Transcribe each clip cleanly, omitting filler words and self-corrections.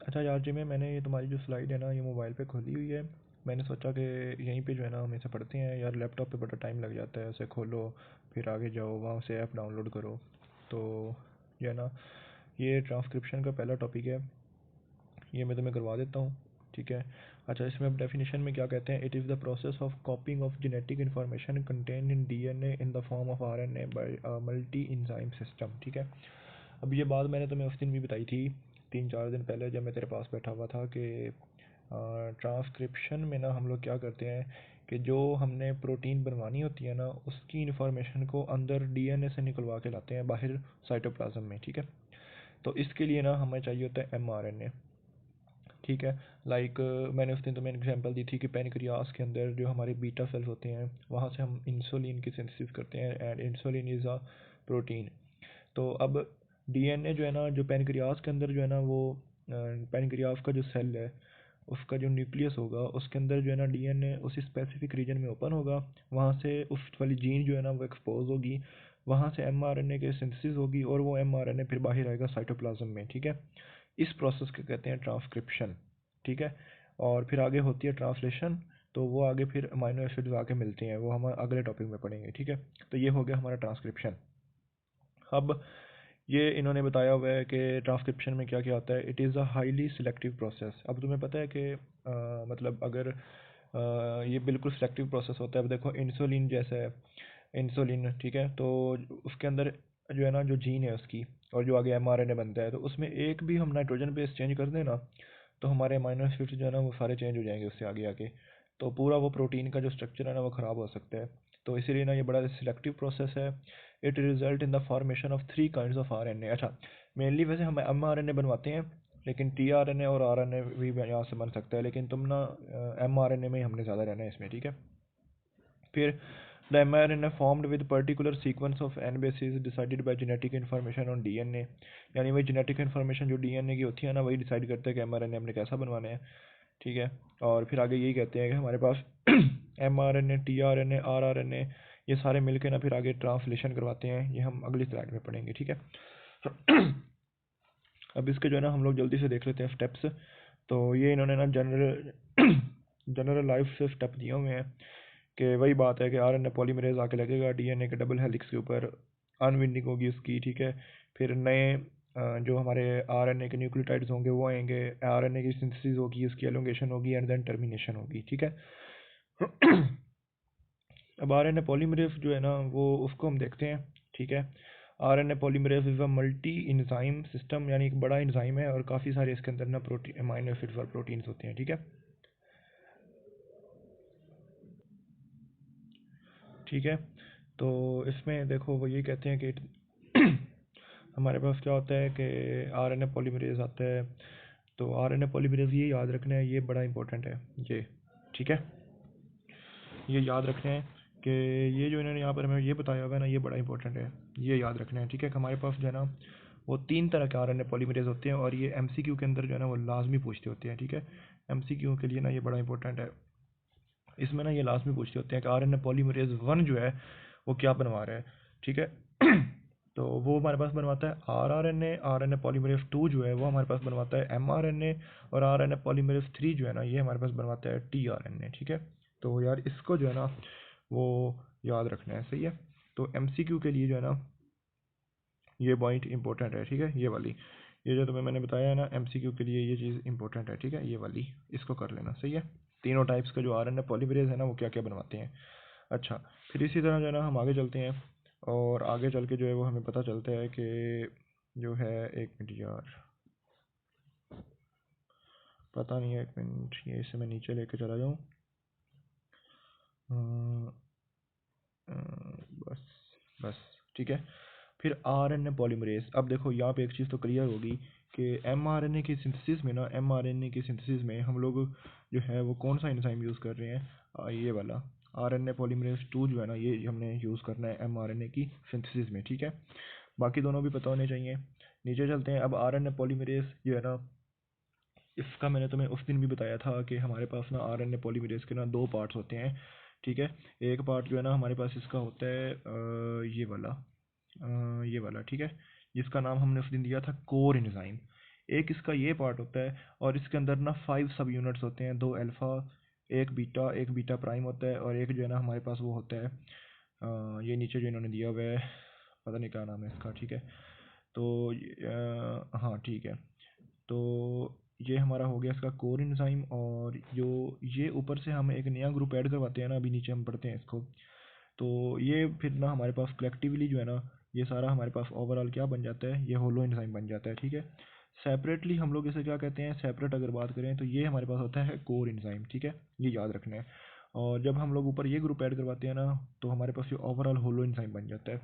अच्छा यार जी, मैंने ये तुम्हारी जो स्लाइड है ना ये मोबाइल पे खोली हुई है। मैंने सोचा कि यहीं पे जो है ना हम इसे पढ़ते हैं यार, लैपटॉप पे बड़ा टाइम लग जाता है, उसे खोलो फिर आगे जाओ वहाँ से ऐप डाउनलोड करो। तो जो है ना ये ट्रांसक्रिप्शन का पहला टॉपिक है, ये मैं तुम्हें करवा देता हूँ। ठीक है। अच्छा, इसमें अब डेफिनेशन में क्या कहते हैं, it is the process of copying of genetic information contain in DNA in the form of RNA by multi enzyme system. ठीक है। अब ये बात मैंने तुम्हें उस दिन भी बताई थी, 3-4 दिन पहले जब मैं तेरे पास बैठा हुआ था, कि ट्रांसक्रिप्शन में ना हम लोग क्या करते हैं कि जो हमने प्रोटीन बनवानी होती है ना उसकी इन्फॉर्मेशन को अंदर डीएनए से निकलवा के लाते हैं बाहर साइटोप्लाज्म में। ठीक है। तो इसके लिए ना हमें चाहिए होता है एमआरएनए। ठीक है। लाइक मैंने उस दिन तुम्हें एग्जांपल दी थी कि पेनक्रियास के अंदर जो हमारे बीटा सेल्स होते हैं वहाँ से हम इंसुलिन की सिंथेसिस करते हैं, and insulin is a protein. तो अब डीएनए जो है ना, जो पेनक्रियास के अंदर जो है ना वो पेनक्रियास का जो सेल है उसका जो न्यूक्लियस होगा उसके अंदर जो है ना डीएनए उसी स्पेसिफिक रीजन में ओपन होगा, वहाँ से उस वाली जीन जो है ना वो एक्सपोज होगी, वहाँ से एमआरएनए के सिंथेसिस होगी और वो एमआरएनए फिर बाहर आएगा साइटोप्लाज्म में। ठीक है। इस प्रोसेस को कहते हैं ट्रांसक्रिप्शन। ठीक है। और फिर आगे होती है ट्रांसलेशन, तो वो आगे फिर अमाइनो एसिड्स आके मिलते हैं, वो हम अगले टॉपिक में पढ़ेंगे। ठीक है। तो ये हो गया हमारा ट्रांसक्रिप्शन। अब ये इन्होंने बताया हुआ है कि ट्रांसक्रिप्शन में क्या क्या होता है, it is a highly selective process. अब तुम्हें पता है कि मतलब अगर ये बिल्कुल सिलेक्टिव प्रोसेस होता है। अब देखो इंसुलिन जैसा है, इंसुलिन ठीक है, तो उसके अंदर जो है ना जो जीन है उसकी और जो आगे एमआरएनए बनता है, तो उसमें एक भी हम नाइट्रोजन बेस चेंज कर दें ना तो हमारे अमाइनो एसिड्स जो है ना वो सारे चेंज हो जाएंगे उससे आगे आके, तो पूरा वो प्रोटीन का जो स्ट्रक्चर है ना वो ख़राब हो सकता है। तो इसीलिए ना ये बड़ा सिलेक्टिव प्रोसेस है। It result in the formation of 3 kinds of RNA. अच्छा, मेनली वैसे हम एमआरएनए बनवाते हैं, लेकिन टीआरएनए और आरएनए भी यहाँ से बन सकता है, लेकिन तुम ना एमआरएनए में ही हमने ज़्यादा रहना है इसमें। ठीक है। फिर the mRNA formed with particular sequence of N bases decided by genetic information on DNA। यानी वही जेनेटिक इन्फॉर्मेशन जो डीएनए की होती है ना वही डिसाइड करता है कि एमआरएनए हमने कैसा बनवाना है। ठीक है। और फिर आगे यही कहते हैं कि हमारे पास एमआरएनए, टीआरएनए, आरआरएनए ये सारे मिलकर ना फिर आगे ट्रांसलेशन करवाते हैं, ये हम अगली स्लाइड में पढ़ेंगे। ठीक है। अब इसके जो है ना हम लोग जल्दी से देख लेते हैं स्टेप्स। तो ये इन्होंने ना जनरल जनरल लाइफ से स्टेप दिए हुए हैं कि वही बात है कि आरएनए पॉलीमरेज आके लगेगा डीएनए के डबल हेलिक्स के ऊपर, अनविंडिंग होगी उसकी। ठीक है। फिर नए जो हमारे आरएनए के न्यूक्लियोटाइड्स होंगे वो आएंगे, आरएनए की सिंथेसिस होगी, उसकी एलोंगेशन होगी एंड देन टर्मिनेशन होगी। ठीक है। अब आरएनए पॉलीमरेज जो है ना वो उसको हम देखते हैं। ठीक है। RNA polymerase is a multi enzyme system, यानी एक बड़ा इंजाइम है और काफ़ी सारे इसके अंदर ना प्रोटीन अमाइनो एसिड्स और प्रोटीन्स होते हैं। ठीक है। ठीक है। तो इसमें देखो वो ये कहते हैं कि हमारे पास क्या होता है कि आरएनए पॉलीमरेज आता है। तो आरएनए पॉलीमरेज ये याद रखना है, ये बड़ा इंपॉर्टेंट है ये। ठीक है। ये याद रखना है कि ये जो इन्होंने यहाँ पर हमें ये बताया हुआ है ना ये बड़ा इंपॉर्टेंट है, ये याद रखना है। ठीक है। कि हमारे पास जो है ना वो 3 तरह के आरएनए पॉलीमरेज होते हैं और ये एमसीक्यू के अंदर जो है ना वो लाजमी पूछते होते हैं। ठीक है। एमसीक्यू के लिए ना ये बड़ा इंपॉर्टेंट है। इसमें ना ये लाजमी पूछते होते हैं कि आरएनए पॉलीमरेज 1 जो है वो क्या बनवा रहा है। ठीक है। तो वो हमारे पास बनवाता है आरआरएनए। आरएनए पॉलीमरेज 2 जो है वो हमारे पास बनवाता है एमआरएनए। और आरएनए पॉलीमरेज 3 जो है ना ये हमारे पास बनवाता है टीआरएनए। ठीक है। तो यार इसको जो है ना वो याद रखना है। सही है। तो एमसीक्यू के लिए जो है ना ये पॉइंट इंपॉर्टेंट है। ठीक है। ये वाली, ये जो तुम्हें मैंने बताया है ना एमसीक्यू के लिए ये चीज़ इंपॉर्टेंट है। ठीक है। ये वाली इसको कर लेना। सही है। तीनों टाइप्स का जो आरएनए पॉलीमरेज है ना वो क्या क्या बनवाते हैं। अच्छा, फिर इसी तरह जो है ना हम आगे चलते हैं और आगे चल के जो है वो हमें पता चलता है कि जो है, एक मिनट यार, पता नहीं है, एक मिनट, ये इसे मैं नीचे लेके चला जाऊँ। अम, बस बस। ठीक है। फिर आरएनए पॉलीमरेज, अब देखो यहाँ पे एक चीज़ तो क्लियर होगी कि एमआरएनए की सिंथेसिस में ना, एमआरएनए की सिंथेसिस में हम लोग जो है वो कौन सा एंजाइम यूज़ कर रहे हैं, ये वाला आरएनए पॉलीमरेज 2 जो है ना ये हमने यूज़ करना है एमआरएनए की सिंथेसिस में। ठीक है। बाकी दोनों भी पता होने चाहिए। नीचे चलते हैं। अब आरएनए पॉलीमरेज जो है ना इसका मैंने तुम्हें उस दिन भी बताया था कि हमारे पास ना आरएनए पॉलीमरेज के ना 2 पार्ट्स होते हैं। ठीक है। एक पार्ट जो है ना हमारे पास इसका होता है ये वाला, ये वाला। ठीक है। जिसका नाम हमने उस दिन दिया था कोर एंजाइम। एक इसका ये पार्ट होता है, और इसके अंदर ना 5 सब यूनिट्स होते हैं, 2 अल्फ़ा, एक बीटा प्राइम होता है, और एक जो है ना हमारे पास वो होता है ये नीचे जो इन्होंने दिया हुआ है, पता नहीं क्या नाम है इसका, ठीक है। तो हाँ ठीक है, तो ये हमारा हो गया इसका कोर एंजाइम। और जो ये ऊपर से हम एक नया ग्रुप ऐड करवाते हैं ना, अभी नीचे हम पढ़ते हैं इसको, तो ये फिर ना हमारे पास कलेक्टिवली जो है ना ये सारा हमारे पास ओवरऑल क्या बन जाता है, ये होलो एंजाइम बन जाता है, ठीक है। सेपरेटली हम लोग इसे क्या कहते हैं, सेपरेट अगर बात करें तो ये हमारे पास होता है कोर एंजाइम, ठीक है, ये याद रखना है। और जब हम लोग ऊपर ये ग्रुप ऐड करवाते हैं ना, तो हमारे पास ये ओवरऑल होलो एंजाइम बन जाता है।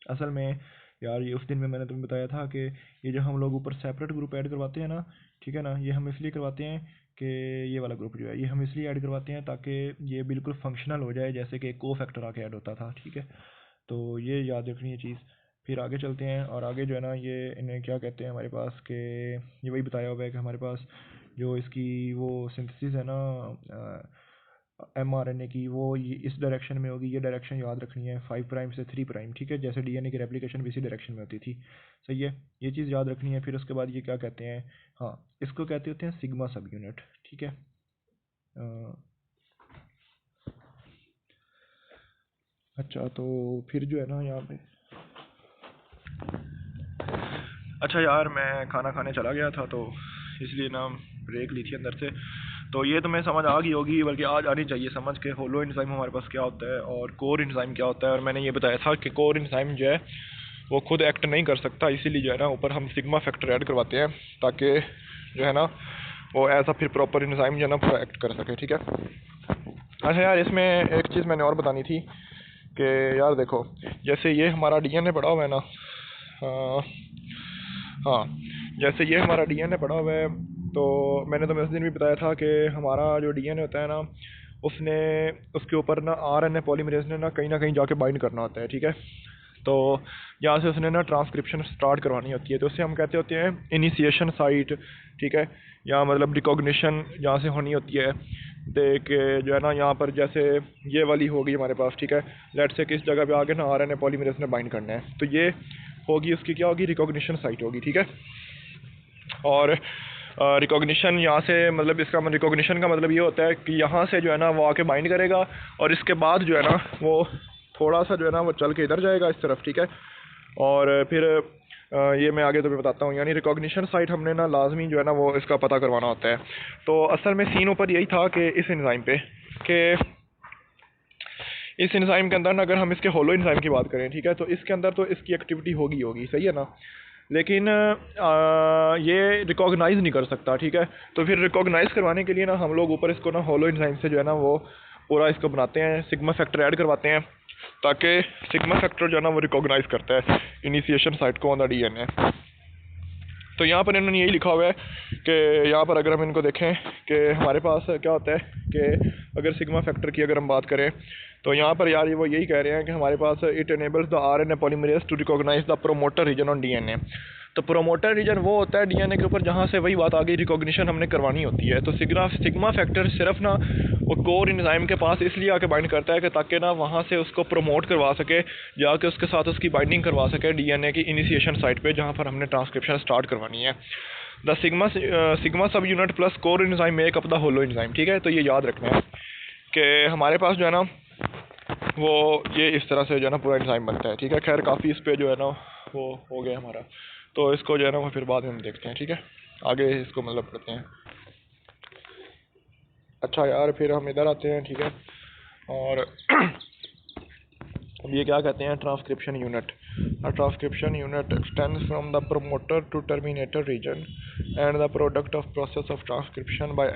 असल में यार ये उस दिन में मैंने तुम्हें बताया था कि ये जो हम लोग ऊपर सेपरेट ग्रुप ऐड करवाते हैं ना, ठीक है ना, ये हम इसलिए करवाते हैं कि ये वाला ग्रुप जो है ये हम इसलिए ऐड करवाते हैं ताकि ये बिल्कुल फंक्शनल हो जाए, जैसे कि को फैक्टर आके ऐड होता था, ठीक है। तो ये याद रखनी है चीज़। फिर आगे चलते हैं, और आगे जो है ना ये इन्हें क्या कहते हैं हमारे पास के, ये वही बताया हुआ है कि हमारे पास जो इसकी वो सिंथेसिस है ना mRNA की, वो ये इस डायरेक्शन में होगी, ये डायरेक्शन याद रखनी है 5 प्राइम से 3 प्राइम, ठीक है, जैसे डीएनए की रेप्लिकेशन भी इसी डायरेक्शन में होती थी, सही है, ये चीज़ याद रखनी है। फिर उसके बाद ये क्या कहते हैं, हाँ इसको कहते होते हैं सिग्मा सब यूनिट, ठीक है। अच्छा तो फिर जो है ना यहाँ पे, अच्छा यार मैं खाना खाने चला गया था, तो इसलिए ना ब्रेक ली थी अंदर से, तो ये तुम्हें समझ आ गई होगी, बल्कि आज आनी चाहिए समझ के होलो एंजाइम हमारे पास क्या होता है और कोर एंजाइम क्या होता है। और मैंने ये बताया था कि कोर एंजाइम जो है वो खुद एक्ट नहीं कर सकता, इसीलिए जो है ना ऊपर हम सिग्मा फैक्टर ऐड करवाते हैं, ताकि जो है ना वो ऐसा फिर प्रॉपर एंजाइम जो है ना पूरा एक्ट कर सके, ठीक है। अच्छा यार इसमें एक चीज़ मैंने और बतानी थी कि यार देखो, जैसे ये हमारा डीएनए पड़ा हुआ है ना, हाँ जैसे ये हमारा डीएनए पड़ा हुआ है, तो मैंने तुम्हें उस दिन भी बताया था कि हमारा जो डीएनए होता है ना, उसने उसके ऊपर ना आरएनए पॉलीमरेज ने ना कहीं जाके बाइंड करना होता है, ठीक है। तो यहाँ से उसने ना ट्रांसक्रिप्शन स्टार्ट करवानी होती है, तो उससे हम कहते होते हैं इनिशिएशन साइट, ठीक है, या मतलब रिकॉग्निशन यहाँ से होनी होती है। देख जो है ना यहाँ पर जैसे ये वाली होगी हमारे पास, ठीक है, लेट से किस जगह पे आगे ना आरएनए पॉलीमरेज ने बाइंड करना है, तो ये होगी उसकी क्या होगी, रिकॉग्निशन साइट होगी, ठीक है। और रिकॉग्निशन यहाँ से मतलब इसका रिकॉग्निशन का मतलब ये होता है कि यहाँ से जो है ना वो आके बाइंड करेगा, और इसके बाद जो है ना वो थोड़ा सा जो है ना वो चल के इधर जाएगा इस तरफ, ठीक है। और फिर ये मैं आगे तुम्हें बताता हूँ, यानी रिकॉग्निशन साइट हमने ना लाजमी जो है ना वो इसका पता करवाना होता है। तो असल में सीन ऊपर यही था कि इस एंजाइम पे कि इस एंजाइम के अंदर ना अगर हम इसके होलो एंजाइम की बात करें, ठीक है, तो इसके अंदर तो इसकी एक्टिविटी होगी, सही है ना, लेकिन ये रिकॉग्नाइज़ नहीं कर सकता, ठीक है। तो फिर रिकॉग्नाइज़ करवाने के लिए ना हम लोग ऊपर इसको ना होलो एंजाइम से जो है ना वो पूरा इसको बनाते हैं, सिग्मा फैक्टर ऐड करवाते हैं, ताकि सिग्मा फैक्टर जो है ना वो रिकॉग्नाइज़ करता है इनिशिएशन साइट को ऑन द डीएनए। तो यहाँ पर इन्होंने यही लिखा हुआ है कि यहाँ पर अगर हम इनको देखें कि हमारे पास क्या होता है कि अगर सिग्मा फैक्टर की अगर हम बात करें, तो यहाँ पर यार ये वो यही कह रहे हैं कि हमारे पास it enables the RNA polymerase to recognise the promoter region on DNA. तो प्रोमोटर रीजन वो होता है डीएनए के ऊपर जहाँ से वही बात आ गई रिकॉग्निशन हमने करवानी होती है। तो सिग्मा फैक्टर सिर्फ ना वो कोर एंजाइम के पास इसलिए आके बाइंड करता है कि ताकि ना वहाँ से उसको प्रमोट करवा सके, जाके उसके साथ उसकी बाइंडिंग करवा सके डीएनए की इनिशिएशन साइट पे जहाँ पर हमने ट्रांसक्रिप्शन स्टार्ट करवानी है। द सिग्मा सब unit plus core enzyme make up the holo enzyme, ठीक है। तो ये याद रखना है कि हमारे पास जो है ना वो ये इस तरह से जो है ना पूरा एंजाइम बनता है, ठीक है। खैर काफ़ी इस पे जो है ना वो हो गया हमारा, तो इसको जो है ना वो फिर बाद में हम देखते हैं, ठीक है, आगे इसको मतलब पढ़ते हैं। अच्छा यार फिर हम इधर आते हैं, ठीक है, और अब ये क्या कहते हैं, transcription unit. Transcription unit extends from the promoter to terminator region and the product of process of transcription by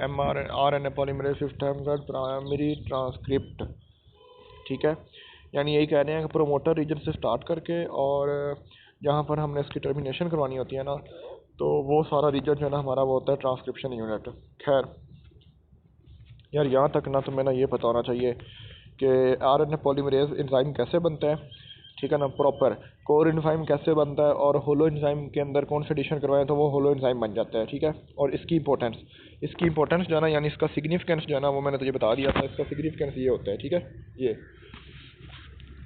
RNA polymerase system primary transcript, ठीक है। यानी यही कह रहे हैं कि प्रोमोटर रीजन से स्टार्ट करके और जहाँ पर हमने इसकी टर्मिनेशन करवानी होती है ना, तो वो सारा रीजन जो है ना हमारा वो होता है ट्रांसक्रिप्शन यूनिट। खैर यार यहाँ तक ना तो मैंने ये पता होना चाहिए कि आरएनए पॉलीमरेज एंजाइम कैसे बनता है, ठीक है ना, प्रॉपर कोर एंजाइम कैसे बनता है, और होलो एंजाइम के अंदर कौन सा एडिशन करवाएं तो वो होलो एंजाइम बन जाता है, ठीक है। और इसकी इंपॉर्टेंस जो है ना, यानी इसका सिग्निफिकेंस जो है ना वो मैंने तुझे बता दिया था, इसका सिग्निफिकेंस ये होता है, ठीक है ये।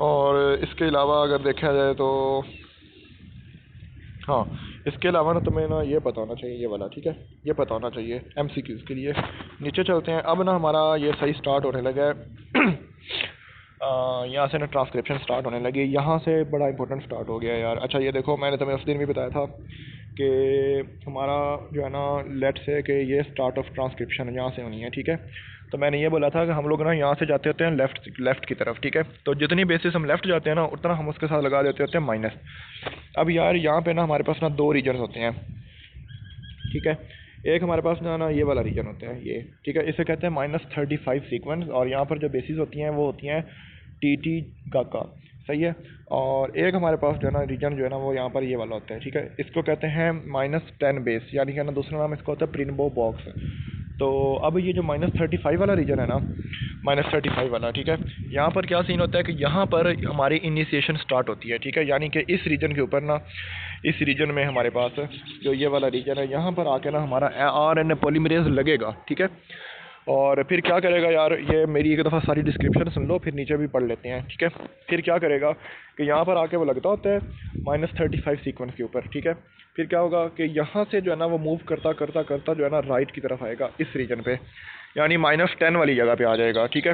और इसके अलावा अगर देखा जाए तो हाँ, इसके अलावा ना तुम्हें ना ये पता होना चाहिए, ये वाला, ठीक है, ये पता होना चाहिए MCQs के लिए। नीचे चलते हैं। अब ना हमारा ये सही स्टार्ट होने लगा है। यहाँ से ना ट्रांसक्रिप्शन स्टार्ट होने लगी, यहाँ से बड़ा इंपॉर्टेंट स्टार्ट हो गया यार। अच्छा ये देखो, मैंने तुम्हें उस दिन भी बताया था कि हमारा जो है ना, लेट से कि ये स्टार्ट ऑफ ट्रांसक्रिप्शन यहाँ से होनी है, ठीक है। तो मैंने ये बोला था कि हम लोग ना यहाँ से जाते होते हैं लेफ़्ट की तरफ, ठीक है। तो जितनी बेसिस हम लेफ़्ट जाते हैं ना, उतना हम उसके साथ लगा देते होते हैं माइनस। अब यार यहाँ पे ना हमारे पास ना दो रीजन होते हैं, ठीक है। एक हमारे पास ना ये वाला रीजन होता है ये, ठीक है, इसे कहते हैं -35 सीक्वेंस। और यहाँ पर जो बेसिस होती हैं वो होती हैं TT गाका, सही है। और एक हमारे पास जो है ना रीजन जो है ना वो यहाँ पर ये वाला होता है, ठीक है। इसको कहते हैं -10 बेस, यानी कि ना दूसरा नाम इसका होता है प्रिन्बो बॉक्स। तो अब ये जो -35 वाला रीजन है ना, -35 वाला, ठीक है, यहाँ पर क्या सीन होता है कि यहाँ पर हमारी इनिशिएशन स्टार्ट होती है, ठीक है। यानी कि इस रीजन के ऊपर ना, इस रीजन में हमारे पास जो ये वाला रीजन है, यहाँ पर आके ना हमारा RNA पॉलीमरेज लगेगा, ठीक है। और फिर क्या करेगा यार, ये मेरी एक दफ़ा सारी डिस्क्रिप्शन सुन लो, फिर नीचे भी पढ़ लेते हैं, ठीक है। फिर क्या करेगा कि यहाँ पर आके वो लगता होता है -35 सीक्वेंस के ऊपर, ठीक है। फिर क्या होगा कि यहाँ से जो है ना वो मूव करता करता करता जो है ना राइट की तरफ आएगा इस रीजन पे, यानी -10 वाली जगह पे आ जाएगा, ठीक है।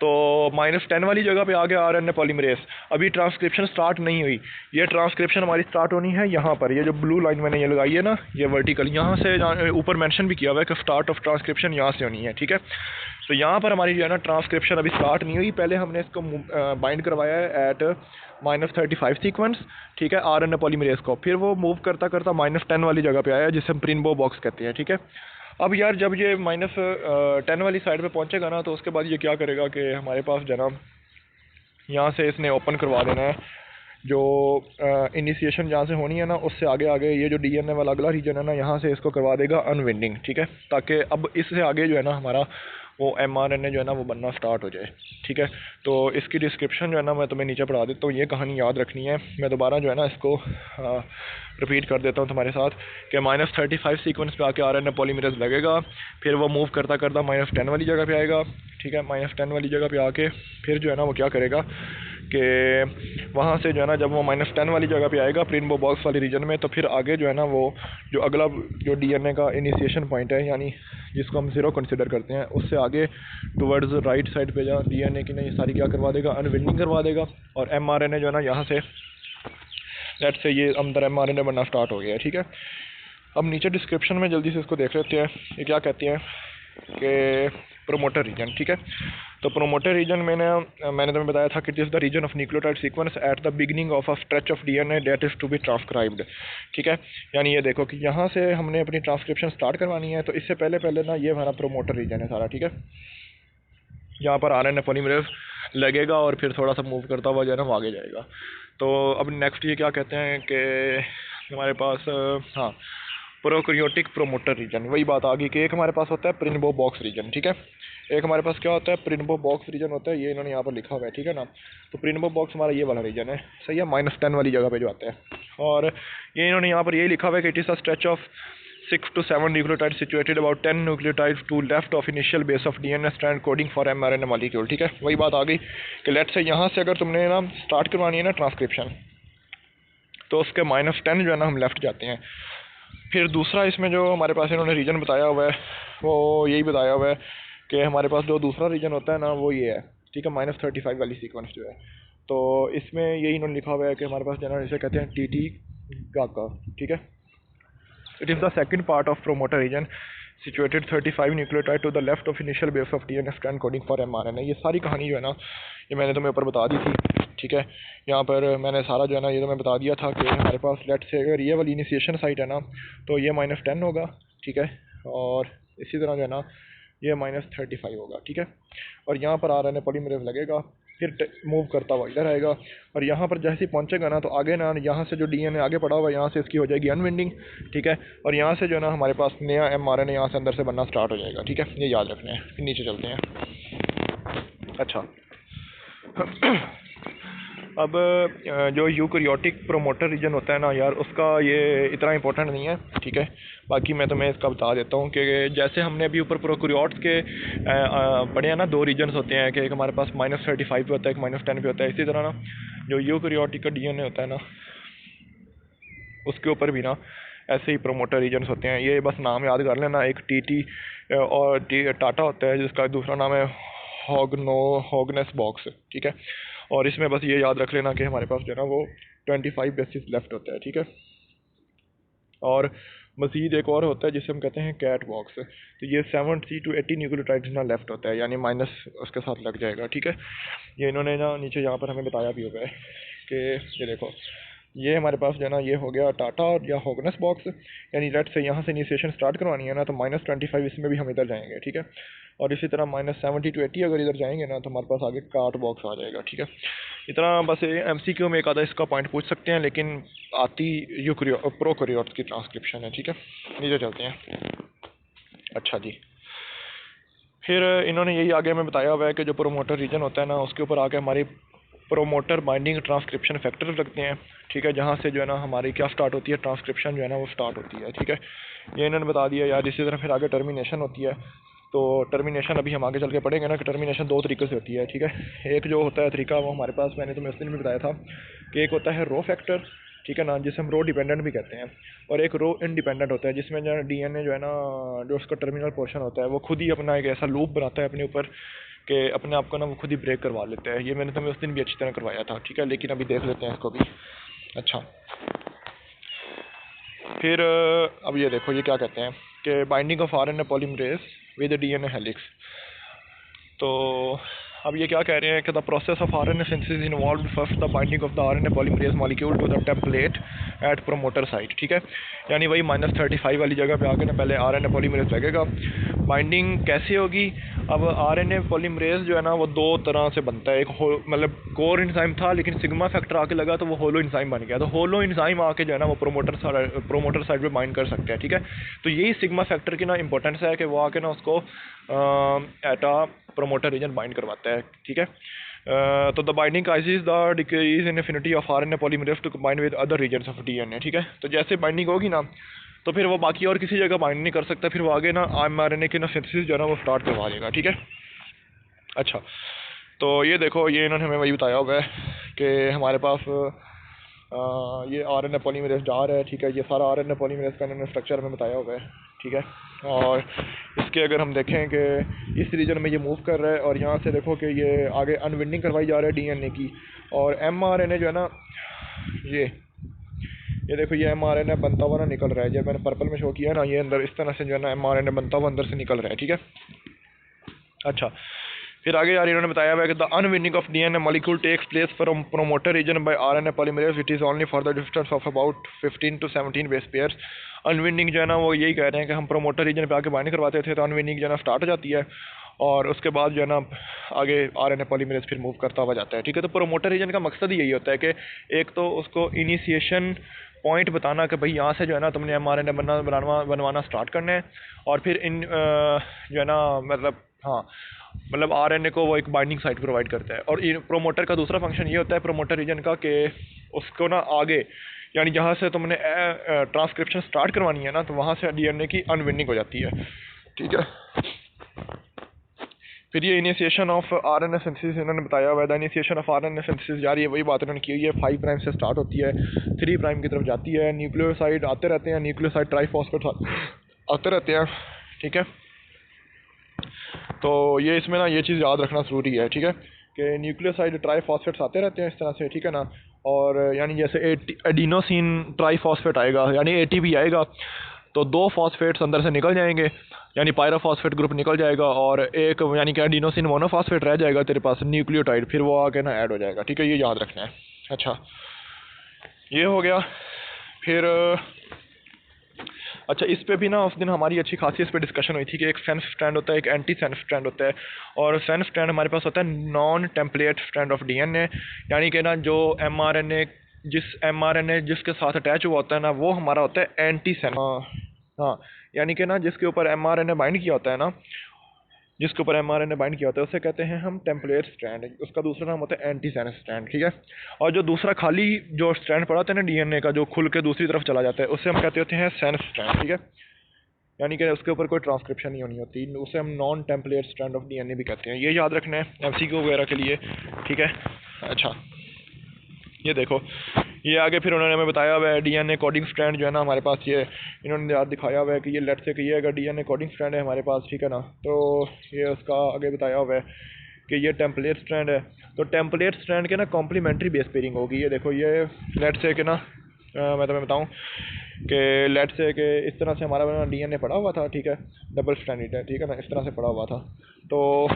तो -10 वाली जगह पे आ गया RNA पॉलीमरेज। अभी ट्रांसक्रिप्शन स्टार्ट नहीं हुई, ये ट्रांसक्रिप्शन हमारी स्टार्ट होनी है यहाँ पर। ये जो ब्लू लाइन मैंने ये लगाई है ना, ये वर्टिकल, यहाँ से ऊपर मेंशन भी किया हुआ है कि स्टार्ट ऑफ ट्रांसक्रिप्शन यहाँ से होनी है, ठीक है। तो यहाँ पर हमारी जो है ना ट्रांसक्रिप्शन अभी स्टार्ट नहीं हुई, पहले हमने इसको बाइंड करवाया है एट -35 सीक्वेंस, ठीक है, RNA पॉलीमरेज को। फिर वो मूव करता करता -10 वाली जगह पे आया, जिसे हम प्रिन्बो बॉक्स कहते हैं, ठीक है। अब यार जब ये -10 वाली साइड पे पहुंचेगा ना, तो उसके बाद ये क्या करेगा कि हमारे पास जनाब यहाँ से इसने ओपन करवा देना है, जो इनिशिएशन जहाँ से होनी है ना, उससे आगे आगे ये जो DNA वाला अगला रीजन है ना, यहाँ से इसको करवा देगा अनविंडिंग, ठीक है। ताकि अब इससे आगे जो है ना हमारा वो mRNA जो है ना वो बनना स्टार्ट हो जाए, ठीक है। तो इसकी डिस्क्रिप्शन जो है ना मैं तुम्हें नीचे पढ़ा देता हूँ, ये कहानी याद रखनी है। मैं दोबारा जो है ना इसको रिपीट कर देता हूँ तुम्हारे साथ कि -35 सीक्वेंस पे आके RNA पॉलीमरेज लगेगा, फिर वो मूव करता करता -10 वाली जगह पे आएगा, ठीक है। -10 वाली जगह पे आके फिर जो है ना वो क्या करेगा कि वहाँ से जो है ना जब वो -10 वाली जगह पे आएगा प्रिन्बो बॉक्स वाली रीजन में, तो फिर आगे जो है ना वो जो अगला जो DNA का इनिशिएशन पॉइंट है, यानी जिसको हम 0 कंसिडर करते हैं, उससे आगे टुवर्ड्स राइट साइड पे जहाँ DNA की नहीं सारी क्या करवा देगा, अनविंडिंग करवा देगा। और mRNA जो है ना यहाँ से लेट से ये अंदर mRNA बनना स्टार्ट हो गया है, ठीक है। अब नीचे डिस्क्रिप्शन में जल्दी से इसको देख लेते हैं, ये क्या कहती हैं कि प्रोमोटर रीजन, ठीक है। तो प्रोमोटर रीजन मैंने तुम्हें बताया था कि it is the region of nucleotide sequence at the beginning of a stretch of DNA that is to be transcribed, ठीक है। यानी ये देखो कि यहाँ से हमने अपनी ट्रांसक्रिप्शन स्टार्ट करवानी है, तो इससे पहले पहले ना ये हमारा प्रोमोटर रीजन है सारा, ठीक है। यहाँ पर RNA पॉलीमरेज लगेगा और फिर थोड़ा सा मूव करता हुआ जो है ना वो आगे जाएगा। तो अब नेक्स्ट ये क्या कहते हैं कि हमारे पास हाँ, प्रोकैरियोटिक प्रोमोटर रीजन, वही बात आ गई कि एक हमारे पास होता है प्रिन्बो बॉक्स रीजन, ठीक है। एक हमारे पास क्या होता है, प्रिन्बो बॉक्स रीजन होता है, ये इन्होंने यहाँ पर लिखा हुआ है, ठीक है ना। तो प्रिन्बो बॉक्स हमारा ये वाला रीजन है, सही है, -10 वाली जगह पे जो आता है। और ये इन्होंने यहाँ पर यही लिखा हुआ है कि it is a stretch of 6 to 7 nucleotides situated about 10 nucleotides to left of initial base of DNA strand coding for mRNA molecule, ठीक है। वही बात आ गई कि लेट से यहाँ से अगर तुमने ना स्टार्ट करवानी है ना ट्रांसक्रिप्शन, तो उसके -10 जो है ना हम लेफ्ट जाते हैं। फिर दूसरा इसमें जो हमारे पास इन्होंने रीजन बताया हुआ है, वो यही बताया हुआ है कि हमारे पास जो दूसरा रीजन होता है ना वो ये है, ठीक है, -35 वाली सीक्वेंस जो है। तो इसमें यही इन्होंने लिखा हुआ है कि हमारे पास जो है इसे कहते हैं TT गाका, ठीक है। It is the second part of promoter region situated 35 nucleotide to the left of initial base of DNA strand coding for mRNA। ये सारी कहानी जो है ना ये मैंने तुम्हें ऊपर बता दी थी, ठीक है। यहाँ पर मैंने सारा जो है ना ये तुम्हें बता दिया था कि हमारे पास लेट से अगर ये वाली इनिशिएशन साइट है ना, तो ये -10 होगा, ठीक है। और इसी तरह जो है ना ये -35 होगा, ठीक है। और यहाँ पर RNA पॉलीमरेज लगेगा, फिर मूव करता हुआ इधर आएगा, और यहाँ पर जैसे ही पहुँचेगा ना, तो आगे ना यहाँ से जो DNA आगे पड़ा हुआ है, यहाँ से इसकी हो जाएगी अनविंडिंग, ठीक है। और यहाँ से जो है ना हमारे पास नया mRNA यहाँ से अंदर से बनना स्टार्ट हो जाएगा, ठीक है। ये याद रखना है। फिर नीचे चलते हैं। अच्छा अब जो यूकैरियोटिक प्रोमोटर रीजन होता है ना यार, उसका ये इतना इंपॉर्टेंट नहीं है, ठीक है। बाकी मैं तुम्हें इसका बता देता हूँ कि जैसे हमने अभी ऊपर प्रोकैरियोट्स के पढ़े हैं ना, दो रीजन्स होते हैं कि एक हमारे पास -35 पे होता है, एक -10 पे होता है। इसी तरह ना जो यूकैरियोटिक का DNA होता है ना, उसके ऊपर भी ना ऐसे ही प्रोमोटर रीजन्स होते हैं। ये बस नाम याद कर लेना, एक टी और टाटा होता है जिसका दूसरा नाम है हॉगनेस बॉक्स, ठीक है। और इसमें बस ये याद रख लेना कि हमारे पास जो है ना वो 25 बेसिस लेफ्ट होता है, ठीक है। और मज़ीद एक और होता है जिसे हम कहते हैं कैट बॉक्स, तो ये 70 to 80 न्यूक्लियोटाइड्स ना लेफ्ट होता है, यानी माइनस उसके साथ लग जाएगा, ठीक है। ये इन्होंने ना नीचे यहाँ पर हमें बताया भी होगा है कि ये देखो, ये हमारे पास जो है ना ये हो गया टाटा या हॉगनेस बॉक्स, यानी लेट से यहाँ से इनिशिएशन स्टार्ट करवानी है ना तो -25 इसमें भी हम इधर जाएंगे, ठीक है। और इसी तरह -70 to 80 अगर इधर जाएंगे ना तो हमारे पास आगे कार्ट बॉक्स आ जाएगा, ठीक है। इतना बस MCQ में एक आधा इसका पॉइंट पूछ सकते हैं, लेकिन आती प्रोकैरियोट्स की ट्रांसक्रिप्शन है, ठीक है। नीचे चलते हैं। अच्छा जी, फिर इन्होंने यही आगे हमें बताया हुआ है कि जो प्रोमोटर रीजन होता है ना उसके ऊपर आके हमारी प्रोमोटर बाइंडिंग ट्रांसक्रिप्शन फैक्टर रखते हैं, ठीक है, जहाँ से जो है ना हमारी क्या स्टार्ट होती है, ट्रांसक्रिप्शन जो है ना वो स्टार्ट होती है, ठीक है। ये इन्होंने बता दिया यार। इसी तरह फिर आगे टर्मिनेशन होती है, तो टर्मिनेशन अभी हम आगे चल के पढ़ेंगे ना कि टर्मिनेशन दो तरीके से होती है, ठीक है। एक जो होता है तरीका वो हमारे पास, मैंने तुम्हें उस दिन भी बताया था कि एक होता है रो फैक्टर, ठीक है ना, जिसे हम रो डिपेंडेंट भी कहते हैं, और एक रो इंडिपेंडेंट होता है जिसमें जो DNA जो है ना जो उसका टर्मिनल पोर्शन होता है वो खुद ही अपना एक ऐसा लूप बनाता है अपने ऊपर कि अपने आप को ना वो खुद ही ब्रेक करवा लेता है। ये मैंने तुम्हें उस दिन भी अच्छी तरह करवाया था, ठीक है, लेकिन अभी देख लेते हैं इसको भी। अच्छा, फिर अब ये देखो, ये क्या कहते हैं कि binding of RNA polymerase with DNA helix. तो अब ये क्या कह रहे हैं कि the process of RNA synthesis involve first the binding of the RNA polymerase molecule to the template at promoter site, ठीक है। यानी वही -35 वाली जगह पे आके ना पहले RNA पॉलीमरेज लगेगा। बाइंडिंग कैसे होगी? अब RNA पॉलीमरेज जो है ना वो दो तरह से बनता है, एक मतलब कोर इंजाइम था लेकिन सिग्मा फैक्टर आके लगा तो वो होलो इंजाइम बन गया। तो होलो इंजाइम आके जो है ना वो प्रोमोटर साइड पे बाइंड कर सकते हैं, ठीक है। तो यही सिग्मा फैक्टर की ना इंपॉर्टेंस है कि वो आके ना उसको एटा प्रोमोटर रीजन बाइंड करवाता है, ठीक है। तो the binding causes the decrease in affinity of RNA polymerase to combine with other regions of DNA, ठीक है। तो जैसे बाइंडिंग होगी ना तो फिर वो बाकी और किसी जगह बाइंड नहीं कर सकता, फिर वो आगे ना mRNA की ना सिंथेसिस जो है ना वो स्टार्ट करवा देगा, ठीक है। अच्छा, तो ये देखो, ये इन्होंने हमें वही बताया हुआ है कि हमारे पास ये RNA पॉलीमरेज जा रहा है, ठीक है। ये सारा RNA पॉलीमरेज का इन्होंने स्ट्रक्चर हमें बताया हुआ है, ठीक है। और इसके अगर हम देखें कि इस रीजन में ये मूव कर रहा है और यहाँ से देखो कि ये आगे अनविंडिंग करवाई जा रहा है DNA की, और mRNA जो है ना ये देखो ये mRNA बनता हुआ ना निकल रहा है, जब मैंने पर्पल में शो किया ना ये अंदर इस तरह से जो है ना mRNA बनता हुआ अंदर से निकल रहा है, ठीक है। अच्छा, फिर आगे यार इन्होंने बताया हुआ है कि the unwinding of DNA molecule takes place from promoter region by RNA polymerase, it is only for the distance of about 15 to 17 base pairs. Unwinding जो है ना वो यही कह रहे हैं कि हम प्रोमोटर रीजन पे आके बाइंड करवाते थे तो अनविंडिंग जो है ना स्टार्ट हो जाती है और उसके बाद जो है ना आगे RNA पॉलीमरेज फिर मूव करता हुआ जाता है, ठीक है। तो प्रोमोटर रीजन का मकसद ही यही होता है कि एक तो उसको इनिशिएशन पॉइंट बताना कि भाई यहाँ से जो है ना तुमने mRNA बनवाना स्टार्ट करना है, और फिर इन जो है ना मतलब हाँ मतलब RNA को वो एक बाइंडिंग साइट प्रोवाइड करता है। और प्रोमोटर का दूसरा फंक्शन ये होता है प्रोमोटर रीजन का कि उसको ना आगे यानी जहाँ से तुमने ट्रांसक्रिप्शन स्टार्ट करवानी है ना तो वहाँ से DNA की अनविंडिंग हो जाती है, ठीक है। फिर ये इनिशिएशन ऑफ RNA सिंथेसिस इन्होंने बताया हुआ है। The initiation of RNA synthesis यार ये वही बात इन्होंने की हुई है, 5 प्राइम से स्टार्ट होती है, 3 प्राइम की तरफ जाती है, न्यूक्लियोसाइड आते रहते हैं, न्यूक्लियोसाइड ट्राइफॉस्फेट आते रहते हैं, ठीक है। तो ये इसमें ना ये चीज़ याद रखना ज़रूरी है, ठीक है, कि न्यूक्लियोसाइड ट्राइफॉस्फेट्स आते रहते हैं इस तरह से, ठीक है ना। और यानी जैसे एडिनोसिन ट्राइफॉस्फेट आएगा यानी ATP आएगा तो 2 फॉस्फेट्स अंदर से निकल जाएंगे यानी पायरोफॉस्फेट ग्रुप निकल जाएगा, और एक यानी कि एडिनोसिन मोनोफॉस्फेट रह जाएगा तेरे पास न्यूक्लियोटाइड, फिर वो आके ना ऐड हो जाएगा, ठीक है। ये याद रखना है। अच्छा, ये हो गया। फिर अच्छा, इस पे भी ना उस दिन हमारी अच्छी खासी इस पे डिस्कशन हुई थी कि एक सेंस स्ट्रैंड होता है, एक एंटी सेंस स्ट्रैंड होता है, और सेंस स्ट्रैंड हमारे पास होता है non template strand of DNA, यानी कि ना जो mRNA जिसके साथ अटैच हुआ होता है ना वो हमारा होता है एंटी सेंस। हाँ, यानी कि ना जिसके ऊपर mRNA बाइंड किया होता है ना उसे कहते हैं हम टेम्पलेट स्ट्रैंड, उसका दूसरा नाम होता है एंटी सेंस स्ट्रैंड, ठीक है। और जो दूसरा खाली जो स्ट्रैंड पड़ा होता है ना DNA का जो खुल के दूसरी तरफ चला जाता है उसे हम कहते होते हैं सेंस स्ट्रैंड, ठीक है। यानी कि उसके ऊपर कोई ट्रांसक्रिप्शन नहीं होनी होती, उसे हम non template strand of DNA भी कहते हैं। ये याद रखना है MCQ वगैरह के लिए, ठीक है। अच्छा, ये देखो, ये आगे फिर उन्होंने हमें बताया हुआ है डीएनए कोडिंग स्ट्रैंड जो है ना हमारे पास, ये इन्होंने याद दिखाया हुआ है कि ये लेट से कि ये अगर डीएनए कोडिंग स्ट्रैंड है हमारे पास, ठीक है ना, तो ये उसका आगे बताया हुआ है कि ये टेम्पलेट स्ट्रैंड है। तो टेम्पलेट स्ट्रैंड के ना कॉम्प्लीमेंट्री बेस पेयरिंग होगी। ये देखो, ये लेट से कि ना मैं तुम्हें बताऊँ कि लेट से कि इस तरह से हमारा डीएनए पड़ा हुआ था, ठीक है, डबल स्ट्रैंडेड है, ठीक है ना, इस तरह से पड़ा हुआ था। तो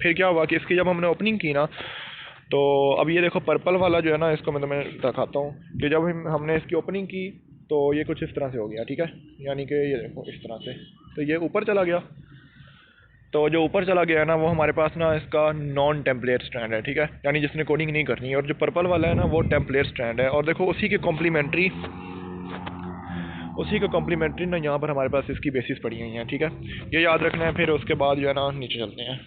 फिर क्या हुआ कि इसकी जब हमने ओपनिंग की ना, तो अब ये देखो पर्पल वाला जो है ना, इसको मैं तुम्हें दिखाता हूँ कि जब हमने इसकी ओपनिंग की तो ये कुछ इस तरह से हो गया, ठीक है, यानी कि ये देखो इस तरह से, तो ये ऊपर चला गया। तो जो ऊपर चला गया है ना, वो हमारे पास ना इसका नॉन टेम्पलेट स्ट्रैंड है, ठीक है, यानी जिसने कोडिंग नहीं करनी है। और जो पर्पल वाला है ना, वो टेम्पलेट स्ट्रैंड है। और देखो उसी के कॉम्प्लीमेंट्री ना यहाँ पर हमारे पास इसकी बेसिस पड़ी हुई हैं, ठीक है, ये याद रखना है। फिर उसके बाद जो है ना नीचे चलते हैं।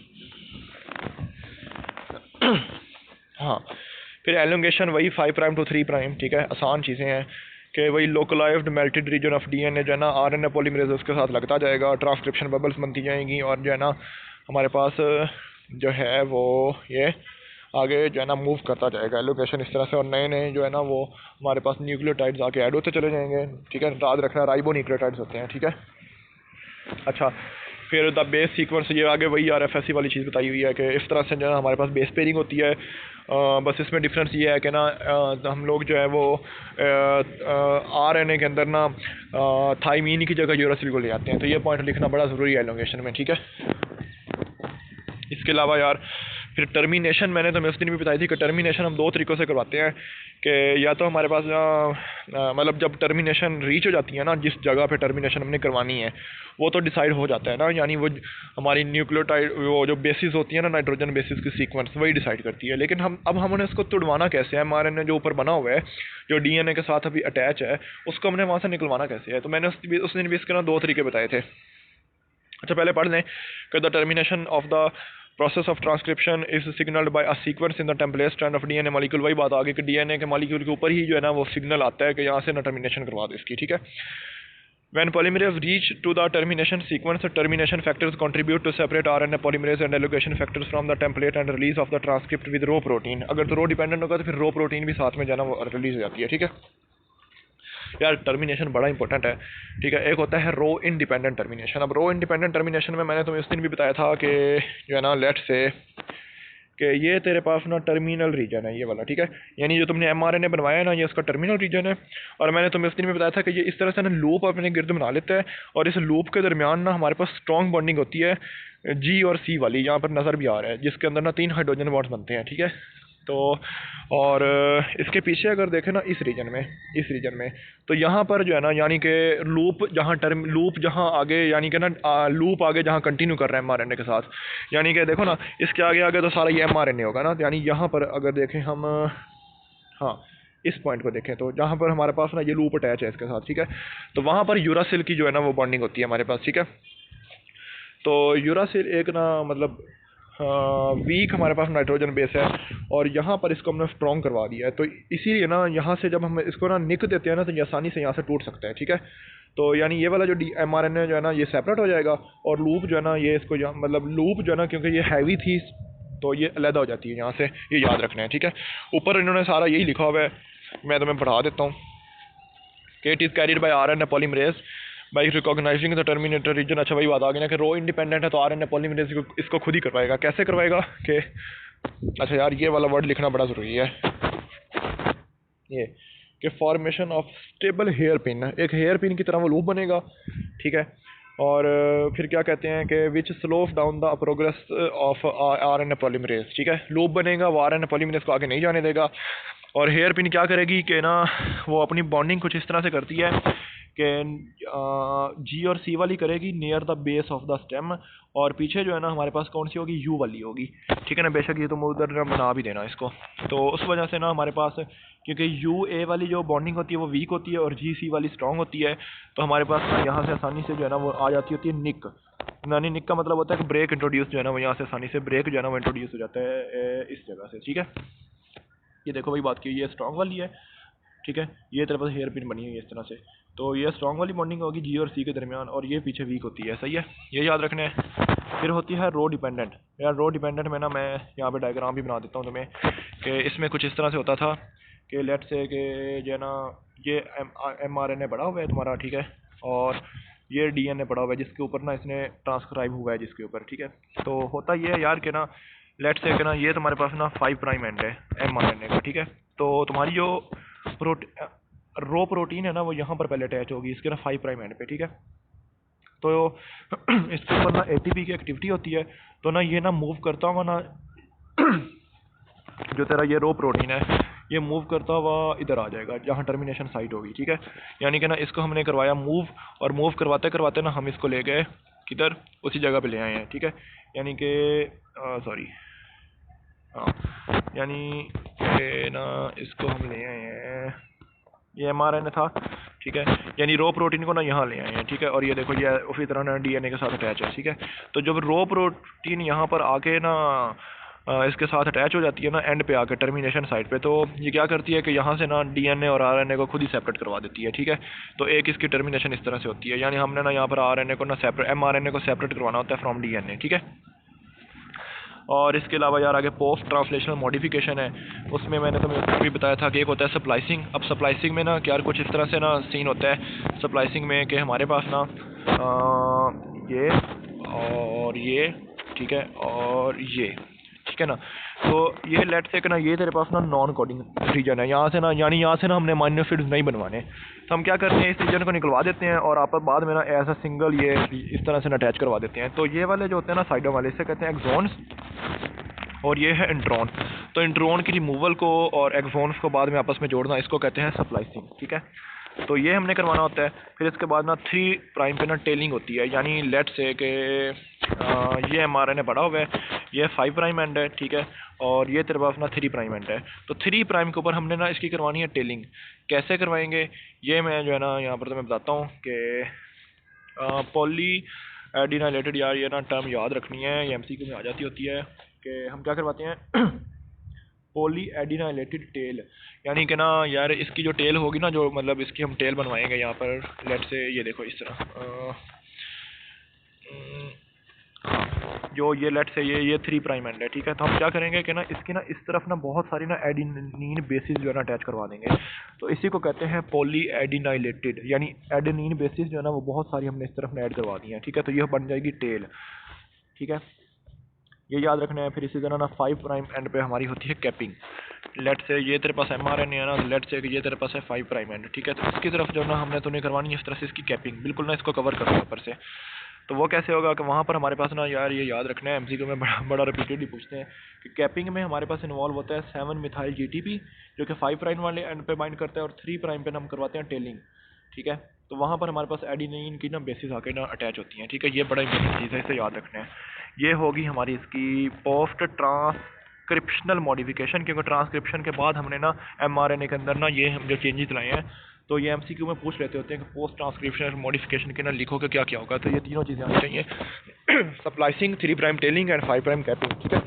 हाँ, फिर एलोंगेशन वही 5 प्राइम टू 3 प्राइम, ठीक है, आसान चीज़ें हैं कि वही localised melted region of DNA जो है ना आरएनए पॉलीमरेज उसके साथ लगता जाएगा, ट्रांसक्रिप्शन बबल्स बनती जाएंगी, और जो है ना हमारे पास जो है वो ये आगे जो है ना मूव करता जाएगा एलोकेशन इस तरह से। और नए नए जो है ना वो हमारे पास न्यूक्लियोटाइड्स आके ऐड होते चले जाएंगे, ठीक है, याद रखना राइबो न्यूक्लियोटाइड्स होते हैं, ठीक है। अच्छा, फिर द बेस सीक्वेंस, ये आगे वही आरएफएससी वाली चीज़ बताई हुई है कि इस तरह से जो है हमारे पास बेस पेयरिंग होती है। बस इसमें डिफरेंस ये है कि ना हम लोग जो है वो आरएनए के अंदर ना थाइमीन की जगह यूरासिल को ले आते हैं। तो ये पॉइंट लिखना बड़ा ज़रूरी है एलोंगेशन में, ठीक है। इसके अलावा यार फिर टर्मिनेशन, मैंने तो मैं उस दिन भी बताई थी कि टर्मिनेशन हम दो तरीक़ों से करवाते हैं कि या तो हमारे पास मतलब जब टर्मिनेशन रीच हो जाती है ना, जिस जगह पे टर्मिनेशन हमने करवानी है वो तो डिसाइड हो जाता है ना, यानी वो हमारी न्यूक्लियोटाइड वो जो बेसिस होती है ना नाइट्रोजन बेसिस की सीक्वेंस वही डिसाइड करती है। लेकिन अब हमने उसको तुड़वाना कैसे है, एमआरएनए जो ऊपर बना हुआ है जो डीएनए के साथ अभी अटैच है उसको हमने वहाँ से निकलवाना कैसे है। तो मैंने उस दिन भी इसके ना दो तरीके बताए थे। अच्छा, पहले पढ़ लें कि the termination of the process of transcription is signalled by a sequence in the template strand of DNA molecule. वही बात आ गई कि डीएनए के मॉलिक्यूल के ऊपर ही जो है ना वो सिग्नल आता है कि यहाँ से ना टर्मिनेशन करवा दो इसकी, ठीक है। When polymerase reach to the termination sequence, termination factors contribute to separate RNA polymerase and elongation factors from the template and release of the transcript with row protein. अगर तो रो डिपेंडेंट होगा तो फिर रो प्रोटीन भी साथ में जाना वो रिलीज हो जाती है, ठीक है। यार टर्मिनेशन बड़ा इंपॉर्टेंट है, ठीक है। एक होता है रो इंडिपेंडेंट टर्मिनेशन। अब रो इंडिपेंडेंट टर्मिनेशन में मैंने तुम्हें उस दिन भी बताया था कि जो है ना लेट से कि ये तेरे पास ना टर्मिनल रीजन है ये वाला, ठीक है, यानी जो तुमने एमआरएनए बनवाया है ना ये उसका टर्मिनल रीजन है। और मैंने तुम्हें उस दिन में बताया था कि ये इस तरह से ना लूप अपने गिर्द बना लेता है और इस लूप के दरमियान ना हमारे पास स्ट्रॉन्ग बॉन्डिंग होती है जी और सी वाली, यहाँ पर नज़र भी आ रहा है, जिसके अंदर ना 3 हाइड्रोजन बॉन्ड्स बनते हैं, ठीक है। तो और इसके पीछे अगर देखें ना इस रीजन में तो यहाँ पर जो है ना यानी कि लूप जहाँ आगे यानी कि ना लूप आगे जहाँ कंटिन्यू कर रहा है एमआरएनए के साथ, यानी कि देखो ना इसके आगे तो सारा ये एमआरएनए होगा ना, यानी यहाँ पर अगर देखें हम, हाँ इस पॉइंट को देखें तो जहाँ पर हमारे पास ना ये लूप अटैच है इसके साथ, ठीक है, तो वहाँ पर यूरासिल की जो है ना वो बॉन्डिंग होती है हमारे पास, ठीक है। तो यूरासिल एक ना मतलब वीक हमारे पास नाइट्रोजन बेस है और यहाँ पर इसको हमने स्ट्रॉन्ग करवा दिया है। तो इसीलिए ना यहाँ से जब हम इसको ना निक देते हैं ना तो ये आसानी से यहाँ से टूट सकता है, ठीक है। तो यानी ये वाला जो एमआरएनए जो है ना ये सेपरेट हो जाएगा और लूप जो है ना ये इसको मतलब लूप जो है ना क्योंकि ये हैवी थी तो ये अलग हो जाती है यहाँ से, ये याद रखना है, ठीक है। ऊपर इन्होंने सारा यही लिखा हुआ है, मैं तुम्हें पढ़ा देता हूँ कि it is carried by RNA polymerase by recognising the terminator region. अच्छा वही बात आ गई ना कि रो इंडिपेंडेंट है तो आरएनए पॉलीमरेज इसको खुद ही करवाएगा। कैसे करवाएगा कि अच्छा यार ये वाला वर्ड लिखना बड़ा ज़रूरी है, ये कि formation of stable hairpin, एक हेयर पिन की तरह वो लूप बनेगा, ठीक है। और फिर क्या कहते हैं कि which slow down the progress of RNA polymerase, ठीक है। लूप बनेगा वो आरएनए पॉलीमरेज को आगे नहीं जाने देगा। और हेयर पिन क्या करेगी कि ना वो अपनी बॉन्डिंग कुछ इस तरह से करती है कि जी और सी वाली करेगी near the base of the stem और पीछे जो है ना हमारे पास कौन सी होगी यू वाली होगी, ठीक है ना। बेशक ये तुम उधर बना भी देना इसको। तो उस वजह से ना हमारे पास क्योंकि यू ए वाली जो बॉन्डिंग होती है वो वीक होती है और जी सी वाली स्ट्रॉन्ग होती है तो हमारे पास ना यहाँ से आसानी से जो है ना वो आ जाती होती है निक। यानी निक का मतलब होता है कि ब्रेक इंट्रोड्यूस जो है ना वो यहाँ से आसानी से ब्रेक जो है ना वो इंट्रोड्यूस हो जाता है इस जगह से, ठीक है। ये देखो वही बात की, ये स्ट्रॉन्ग वाली है, ठीक है, ये तेरे पास हेयर पिन बनी हुई है इस तरह से, तो ये स्ट्रॉन्ग वाली बॉन्डिंग होगी जी और सी के दरमियान और ये पीछे वीक होती है, सही है, ये याद रखना है। फिर होती है रो डिपेंडेंट। यार रो डिपेंडेंट में ना मैं यहाँ पे डायग्राम भी बना देता हूँ तुम्हें कि इसमें कुछ इस तरह से होता था कि लेट से कि जो है ना ये mRNA पड़ा हुआ है तुम्हारा, ठीक है, और ये DNA पड़ा हुआ है जिसके ऊपर ना इसने ट्रांसक्राइब हुआ है जिसके ऊपर, ठीक है। तो होता ये है यार कि ना लेट से कि ना ये तुम्हारे पास ना 5 प्राइम एंड है mRNA का, ठीक है। तो तुम्हारी जो रो प्रोटीन है ना वो यहाँ पर पहले अटैच होगी इसके ना 5 प्राइम एंड पे, ठीक है। तो इसके ऊपर ना ATP की एक्टिविटी होती है, तो ना ये ना मूव करता हुआ ना जो तेरा ये रो प्रोटीन है ये मूव करता हुआ इधर आ जाएगा जहाँ टर्मिनेशन साइट होगी, ठीक है। यानी कि ना इसको हमने करवाया मूव, और मूव करवाते करवाते ना हम इसको ले गए किधर, उसी जगह पे ले आए हैं, ठीक है। यानी कि सॉरी, हाँ, यानी कि ना इसको हम ले आए हैं, ये mRNA था, ठीक है, यानी रो प्रोटीन को ना यहाँ ले आए हैं, ठीक है। और ये देखो ये उसी तरह ना DNA के साथ अटैच है, ठीक है। तो जब रो प्रोटीन यहाँ पर आके ना इसके साथ अटैच हो जाती है ना एंड पे आके टर्मिनेशन साइड पे, तो ये क्या करती है कि यहाँ से ना DNA और RNA को खुद ही सेपरेट करवा देती है, ठीक है। तो एक इसकी टर्मिनेशन इस तरह से होती है, यानी हमने ना यहाँ पर RNA को ना सेपरेट mRNA को सेपरेट करवाना होता है फ्रॉम DNA, ठीक है। और इसके अलावा यार आगे पोस्ट ट्रांसलेशनल मॉडिफिकेशन है, उसमें मैंने तुम्हें भी बताया था कि एक होता है स्प्लाइसिंग। अब स्प्लाइसिंग में ना यार कुछ इस तरह से ना सीन होता है स्प्लाइसिंग में कि हमारे पास ना ये और ये, ठीक है, और ये, ठीक है ना। तो ये लेट से कि ना ये तेरे पास ना नॉन कोडिंग रीजन है, यहाँ से ना यानी यहाँ से ना हमने माइनर फील्ड्स नहीं बनवाने, तो हम क्या करते हैं इस रीजन को निकलवा देते हैं और आप बाद में ना एज अ सिंगल ये इस तरह से ना अटैच करवा देते हैं। तो ये वाले जो होते हैं ना साइडों वाले, इसे कहते हैं एक्सॉन्स, और ये है इंट्रॉन। तो इंट्रॉन की रिमूवल को और एक्सॉन्स को बाद में आपस में जोड़ना इसको कहते हैं स्प्लाइसिंग, ठीक है। तो ये हमने करवाना होता है। फिर इसके बाद ना 3 प्राइम पे ना टेलिंग होती है, यानी लेट से कि ये mRNA पड़ा हुआ है, ये 5 प्राइम एंड है, ठीक है, और ये तेरे पास ना 3 प्राइम एंड है। तो 3 प्राइम के ऊपर हमने ना इसकी करवानी है टेलिंग। कैसे करवाएंगे ये मैं जो है ना यहाँ पर तुम्हें बताता हूँ कि पॉली एडिनाइलेटेड, यार ये ना टर्म याद रखनी है, ये MCQ में आ जाती होती है कि हम क्या करवाते हैं पॉली एडिनाइलेटेड टेल, यानी कि ना यार इसकी जो टेल होगी ना, जो मतलब इसकी हम टेल बनवाएंगे यहाँ पर लेट से ये देखो इस तरह जो ये लेट से ये 3 प्राइम एंड है, ठीक है। तो हम क्या करेंगे कि ना इसकी ना इस तरफ ना बहुत सारी ना एडिनिन बेसिस जो है ना अटैच करवा देंगे, तो इसी को कहते हैं पॉली एडिनाइलेटेड, यानी एडेनिन बेसिस जो है ना वो बहुत सारी हमने इस तरफ ना ऐड करवा दी है, ठीक है। तो यह बन जाएगी टेल, ठीक है, ये याद रखना है। फिर इसी तरह ना 5 प्राइम एंड पे हमारी होती है कैपिंग। लेट से ये तेरे पास mRNA है ना, लेट से ये तेरे पास है 5 प्राइम एंड, ठीक है। तो इसकी तरफ जो ना हमने तो नहीं करवानी है इस तरह से इसकी कैपिंग, बिल्कुल ना इसको कवर करना है ऊपर से। तो वो कैसे होगा कि वहाँ पर हमारे पास ना यार ये याद रखना है, MCQ में बड़ा रिपीटेडली पूछते हैं कि कैपिंग में हमारे पास इन्वॉल्व होता है 7 मिथाइल GTP जो कि 5 प्राइम वाले एंड पे बाइंड करता है, और 3 प्राइम पे हम करवाते हैं टेलिंग, ठीक है। तो वहाँ पर हमारे पास एडिनिन की ना बेसिस आके ना अटैच होती हैं, ठीक है। ये बड़ा इंपॉर्टेंट चीज़ है, इसे याद रखना है। ये होगी हमारी इसकी पोस्ट ट्रांसक्रिप्शनल मॉडिफिकेशन, क्योंकि ट्रांसक्रिप्शन के बाद हमने ना mRNA के अंदर ना ये हम जो चेंजेस लाए हैं, तो ये MCQ में पूछ लेते होते हैं कि पोस्ट ट्रांसक्रिप्शनल मॉडिफिकेशन के ना लिखो कि क्या क्या होगा। तो ये तीनों चीज़ें आनी चाहिए splicing, 3 prime telling and 5 prime capping, ठीक है।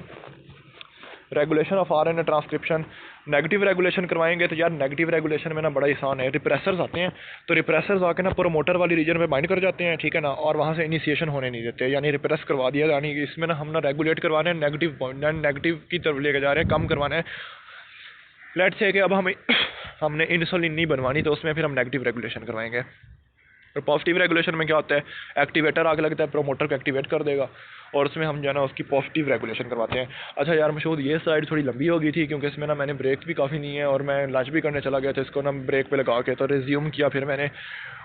Regulation of RNA transcription, negative regulation करवाएंगे तो यार नेगेटिव रेगुलेशन में ना बड़ा आसान है, रिप्रेसर्स आते हैं, तो रिप्रेसर्स आके ना प्रोमोटर वाली रीजन में बाइंड कर जाते हैं, ठीक है ना, और वहाँ से इनिशिएशन होने नहीं देते, यानी रिप्रेस करवा दिया, यानी इसमें ना हम ना रेगुलेट करवा रहे हैं नेगेटिव पॉइंट, नेगेटिव की तरफ लेके जा रहे हैं, कम करवाना है। लेट्स से कि अब हमने इंसुलिन नहीं बनवानी, तो उसमें फिर हम नेगेटिव रेगुलेशन करवाएंगे। और पॉजिटिव रेगुलेशन में क्या होता है, एक्टिवेटर आगे लगता है, प्रोमोटर को एक्टिवेट कर देगा, और उसमें हम जो है ना उसकी पॉजिटिव रेगुलेशन करवाते हैं। अच्छा यार मशहूद ये स्लाइड थोड़ी लंबी हो गई थी क्योंकि इसमें ना मैंने ब्रेक भी काफ़ी नहीं है और मैं लंच भी करने चला गया था, इसको ना ब्रेक पे लगा के तो रिज्यूम किया फिर मैंने,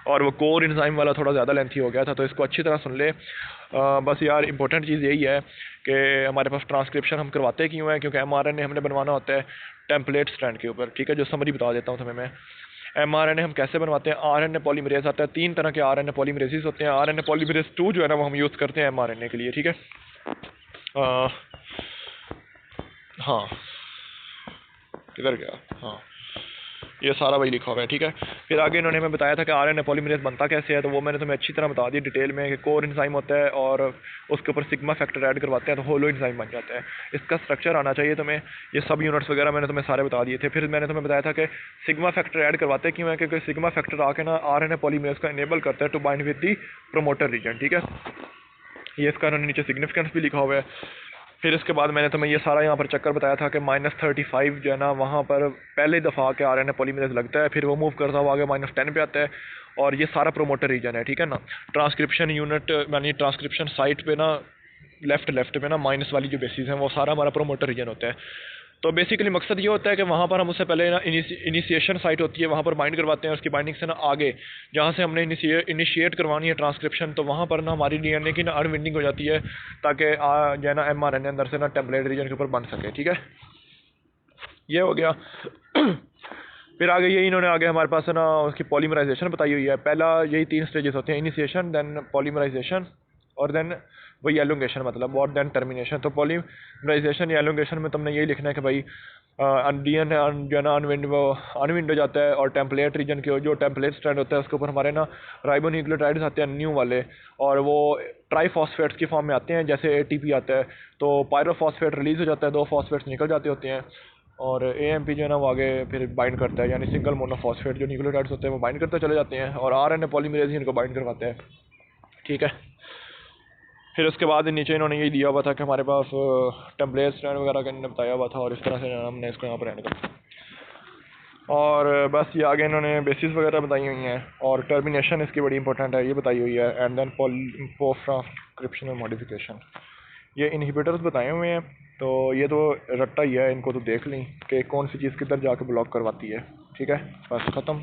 और वो कोर इंजाइम वाला थोड़ा ज़्यादा लेंथी हो गया था, तो इसको अच्छी तरह सुन ले। बस यार इंपॉर्टेंट चीज़ यही है कि हमारे पास ट्रांसक्रिप्शन हम करवाते क्यों हैं, क्योंकि mRNA हमने बनवाना होता है टेम्पलेट स्ट्रैंड के ऊपर, ठीक है। जो समरी बता देता हूँ तुम्हें मैं, mRNA हम कैसे बनवाते हैं, RNA पॉलीमरेज आता है, 3 तरह के RNA पॉलीमरेजेस होते हैं। RNA पॉलीमरेज 2 जो है ना वो हम यूज़ करते हैं mRNA के लिए, ठीक है। हाँ किधर गया, हाँ ये सारा वही लिखा हुआ है, ठीक है। फिर आगे इन्होंने हमें बताया था कि RNA पॉलीमरेज बनता कैसे है, तो वो मैंने तुम्हें अच्छी तरह बता दिया डिटेल में कि कोर एंजाइम होता है और उसके ऊपर सिग्मा फैक्टर ऐड करवाते हैं तो होलो एंजाइम बन जाता है। इसका स्ट्रक्चर आना चाहिए तुम्हें, ये सब यूनिट्स वगैरह मैंने तुम्हें सारे बता दिए थे। फिर मैंने तुम्हें बताया था कि सिग्मा फैक्टर ऐड करवाते क्यों है, क्योंकि सिग्मा फैक्टर आके ना RNA पॉलीमरेज को इनेबल करता है to bind with the promoter region, ठीक है। ये इसका नीचे सिग्निफिकेंस भी लिखा हुआ है। फिर इसके बाद मैंने तुम्हें ये सारा यहाँ पर चक्कर बताया था कि -35 जो है ना वहाँ पर पहले दफ़ा के RNA पॉलीमरेज लगता है, फिर वो मूव करता हुआ आगे -10 पे आता है, और ये सारा प्रोमोटर रीजन है, ठीक है ना। ट्रांसक्रिप्शन यूनिट यानी ट्रांसक्रिप्शन साइट पे ना लेफ्ट पे ना माइनस वाली जो बेसिस हैं वो सारा हमारा प्रोमोटर रीजन होता है। तो बेसिकली मकसद ये होता है कि वहाँ पर हम उससे पहले ना इनिशिएशन साइट होती है, वहाँ पर बाइंड करवाते हैं, उसकी बाइंडिंग से ना आगे जहाँ से हमने इनिशिएट करवानी है ट्रांसक्रिप्शन, तो वहाँ पर ना हमारी DNA की ना अनविंडिंग हो जाती है, ताकि जो है ना mRNA अंदर से ना टेम्पलेट रीजन के ऊपर बन सके, ठीक है। ये हो गया। फिर आगे ये इन्होंने आगे हमारे पास है ना उसकी पॉलीमराइजेशन बताई हुई है। पहला यही 3 स्टेजेस होते हैं, इनिशिएशन, देन पॉलीमराइजेशन, और देन वही एलोंगेशन मतलब, और देन टर्मिनेशन। तो पॉलीमराइजेशन या एलोंगेशन में तुमने यही लिखना है कि भाई डीएन जो है ना अनविंड हो जाता है, और टेम्पलेट रीजन के जो टेम्पलेट स्ट्रैंड होता है उसके ऊपर हमारे ना राइबोन्यूक्लियोटाइड्स आते हैं न्यू वाले, और वो ट्राईफॉस्फेट्स की फॉर्म में आते हैं, जैसे ATP आता है। तो पायरोफॉस्फेट रिलीज हो जाता है, 2 फॉस्फेट्स निकल जाते होते हैं, और AMP जो है ना वो आगे फिर बाइंड करता है, यानी सिंगल मोनोफॉस्फेट जो न्यूक्लियोटाइड्स होते हैं वो बाइंड करते चले जाते हैं, और RNA पॉलीमरेज ही इनको बाइंड करवाते हैं, ठीक है। फिर उसके बाद नीचे इन्होंने यही दिया हुआ था कि हमारे पास टेम्पलेट स्टैंड वगैरह का इन्होंने बताया हुआ था, और इस तरह से हमने इसको यहाँ पर एंड कर, और बस ये आगे इन्होंने बेसिस वगैरह बताई हुई हैं, और टर्मिनेशन इसकी बड़ी इंपॉर्टेंट है, ये बताई हुई है, and then post transcriptional modification, ये इनहिबिटर्स बताए हुए हैं। तो ये तो रट्टा ही है, इनको तो देख लें कि कौन सी चीज़ किधर जाके ब्लॉक करवाती है, ठीक है। बस ख़त्म।